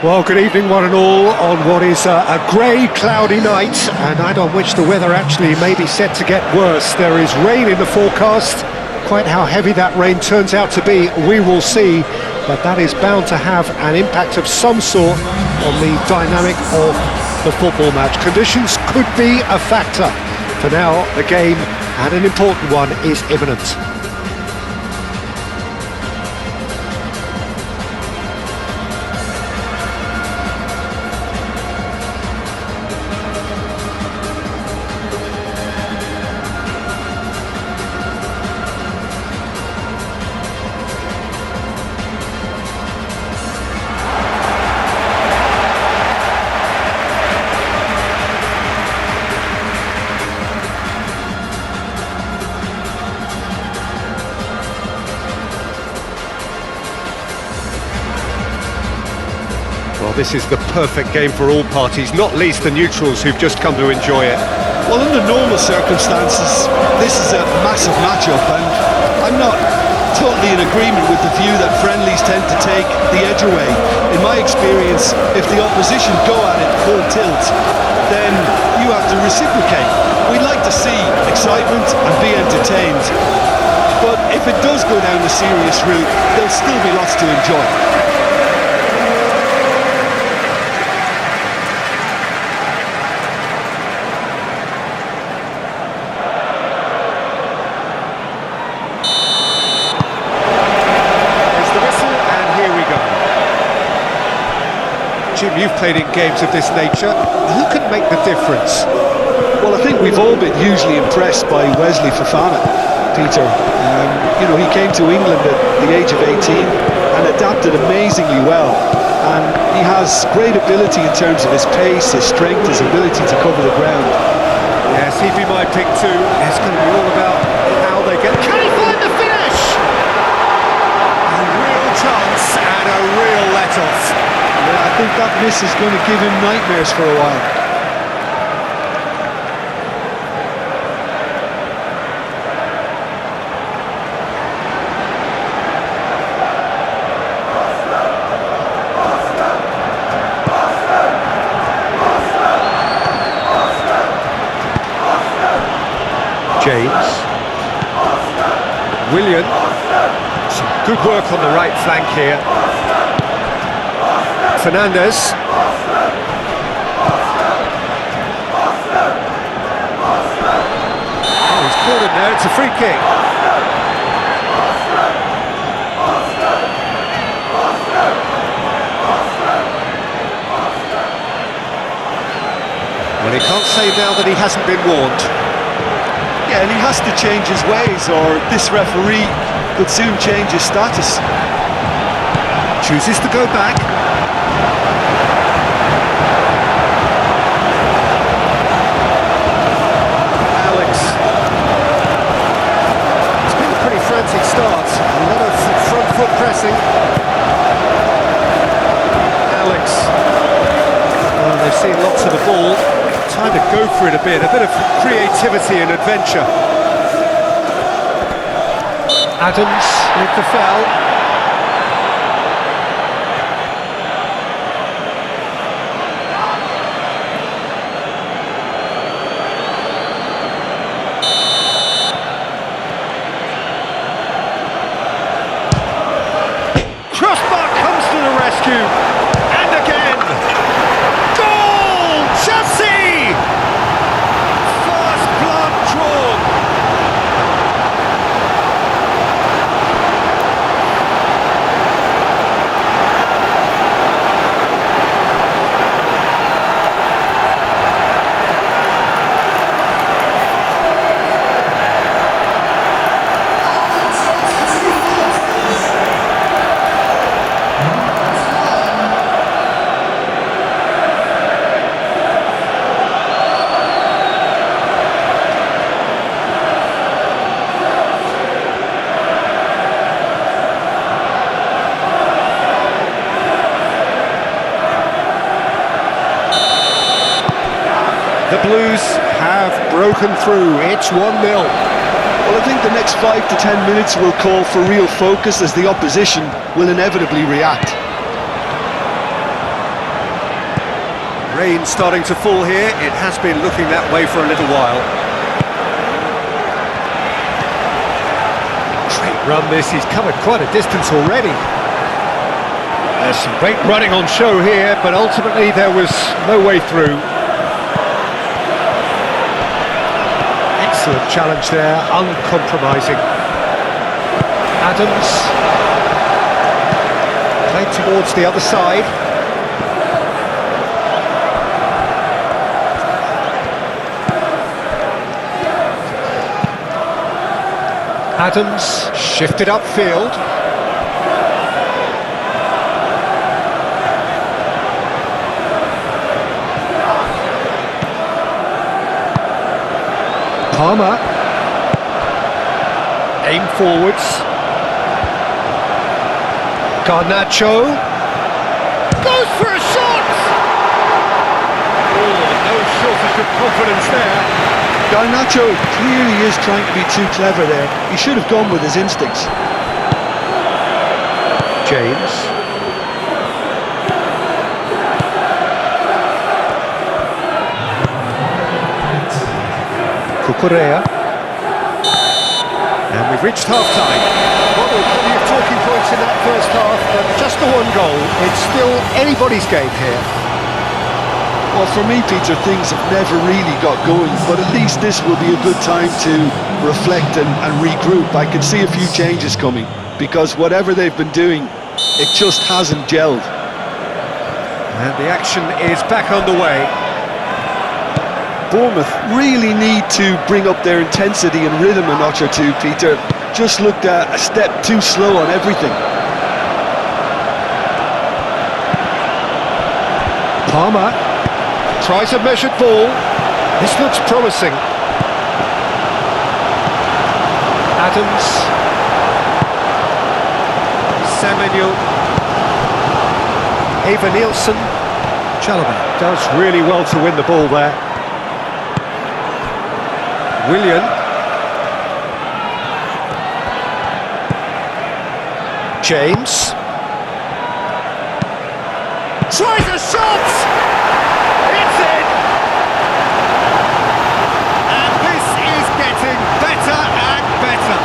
Well, good evening one and all on what is a grey, cloudy night, a night on which the weather actually may be set to get worse. There is rain in the forecast. Quite how heavy that rain turns out to be, we will see, but that is bound to have an impact of some sort on the dynamic of the football match. Conditions could be a factor. For now, the game, and an important one, is imminent. Well, this is the perfect game for all parties, not least the neutrals who've just come to enjoy it. Well, under normal circumstances, this is a massive match-up, and I'm not totally in agreement with the view that friendlies tend to take the edge away. In my experience, if the opposition go at it full tilt, then you have to reciprocate. We'd like to see excitement and be entertained, but if it does go down the serious route, there'll still be lots to enjoy. Jim, you've played in games of this nature. Who can make the difference? Well, I think we've all been hugely impressed by Wesley Fofana, Peter. You know, he came to England at the age of 18 and adapted amazingly well. And he has great ability in terms of his pace, his strength, his ability to cover the ground. Yes, he'd be my pick too. It's going to be all about how they get... Can he find the finish? A real chance and a real let-off. Yeah, I think that miss is going to give him nightmares for a while. James. Willian. Some good work on the right flank here. Fernandez. Oh, he's caught him there, it's a free kick. Well, he can't say now that he hasn't been warned. Yeah, and he has to change his ways, or this referee could soon change his status. Chooses to go back. Frantic start, a lot of front foot pressing. Alex, well, they've seen lots of the ball, time to go for it a bit of creativity and adventure. Adams with the foul. Crossbar comes to the rescue, and again, goal! Chelsea! First blood drawn. The Blues have broken through. It's 1-0. Well, I think the next 5 to 10 minutes will call for real focus as the opposition will inevitably react. Rain starting to fall here. It has been looking that way for a little while. Great run this, he's covered quite a distance already. There's some great running on show here, but ultimately there was no way through. Excellent challenge there, uncompromising. Adams. Played towards the other side. Adams shifted upfield. Palmer. Aim forwards. Garnacho. Goes for a shot! Oh, no shortage of confidence there. Garnacho clearly is trying to be too clever there. He should have gone with his instincts. James. Cucurella. And we've reached half-time. Well, there were plenty of talking points in that first half, but just the one goal. It's still anybody's game here. Well, for me, Peter, things have never really got going, but at least this will be a good time to reflect and regroup. I can see a few changes coming, because whatever they've been doing, it just hasn't gelled. And the action is back underway. Bournemouth really need to bring up their intensity and rhythm a notch or two, Peter. Just looked a step too slow on everything. Palmer tries a measured ball. This looks promising. Adams. Semenyo. Eva Nielsen. Chalobah does really well to win the ball there. Willian. James. Tries a shot! It's in! And this is getting better and better.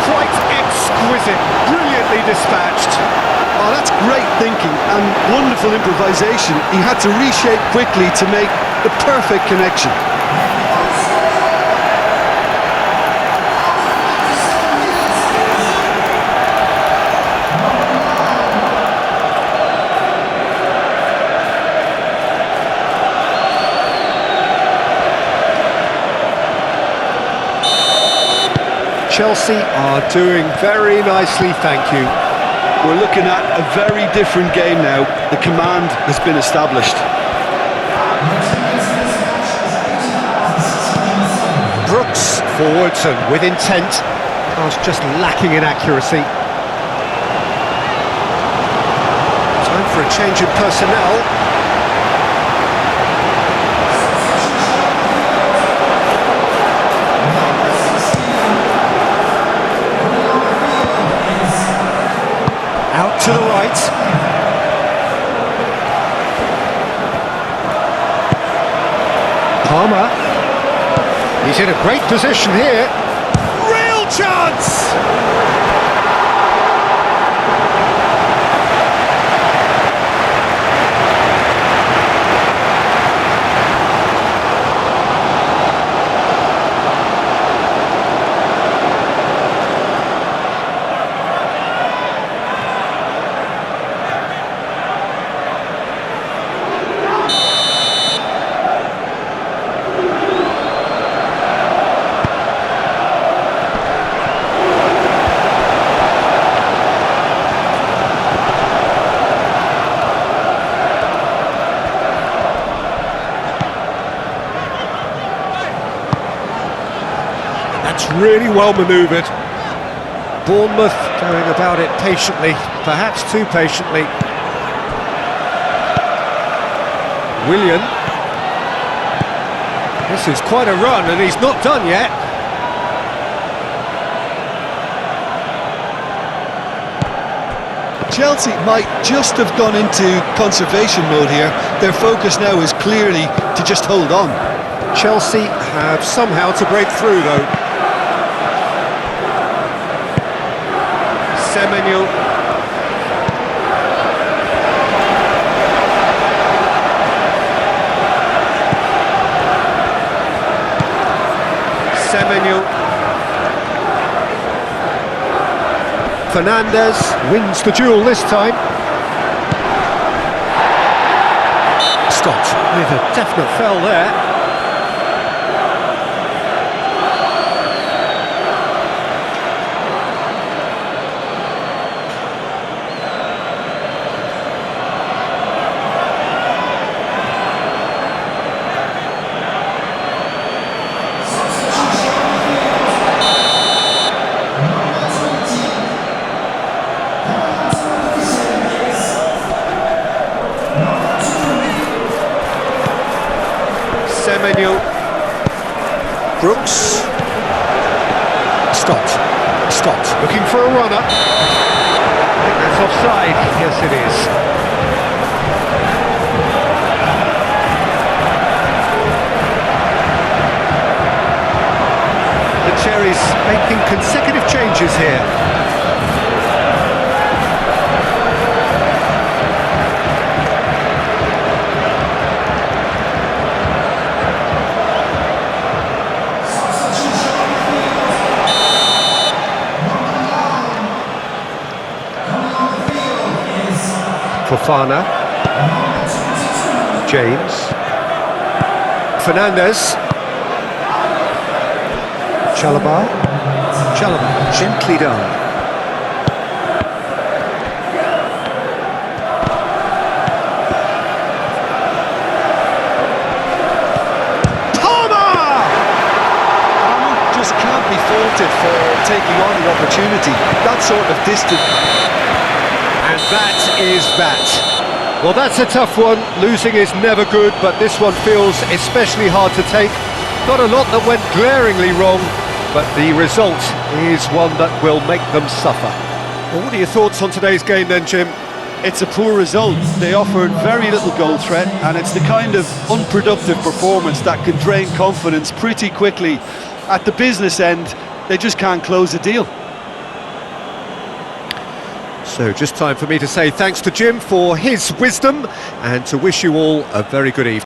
Quite exquisite, brilliantly dispatched. Oh, that's great thinking and wonderful improvisation. He had to reshape quickly to make the perfect connection. Chelsea are doing very nicely, thank you. We're looking at a very different game now. The command has been established. Brooks forwards and with intent. Pass just lacking in accuracy. Time for a change in personnel. Out to the right. Palmer. He's in a great position here. Real chance! Really well manoeuvred. Bournemouth going about it patiently, perhaps too patiently. Willian. This is quite a run and he's not done yet. Chelsea might just have gone into conservation mode here. Their focus now is clearly to just hold on. Chelsea have somehow to break through, though. Semenyo. Semenyo. Fernandez wins the duel this time. Scott with a definite foul there. Semenyo. Brooks. Scott looking for a runner. I think that's offside. Yes, it is. The Cherries making consecutive changes here. Fofana, James, Fernandez, Chalobah, gently done. Palmer! Just can't be faulted for taking on the opportunity. That sort of distance. And that is that. Well, that's a tough one. Losing is never good, but this one feels especially hard to take. Not a lot that went glaringly wrong, but the result is one that will make them suffer. Well, what are your thoughts on today's game then, Jim? It's a poor result. They offered very little goal threat, and it's the kind of unproductive performance that can drain confidence pretty quickly. At the business end, they just can't close a deal. So just time for me to say thanks to Jim for his wisdom and to wish you all a very good evening.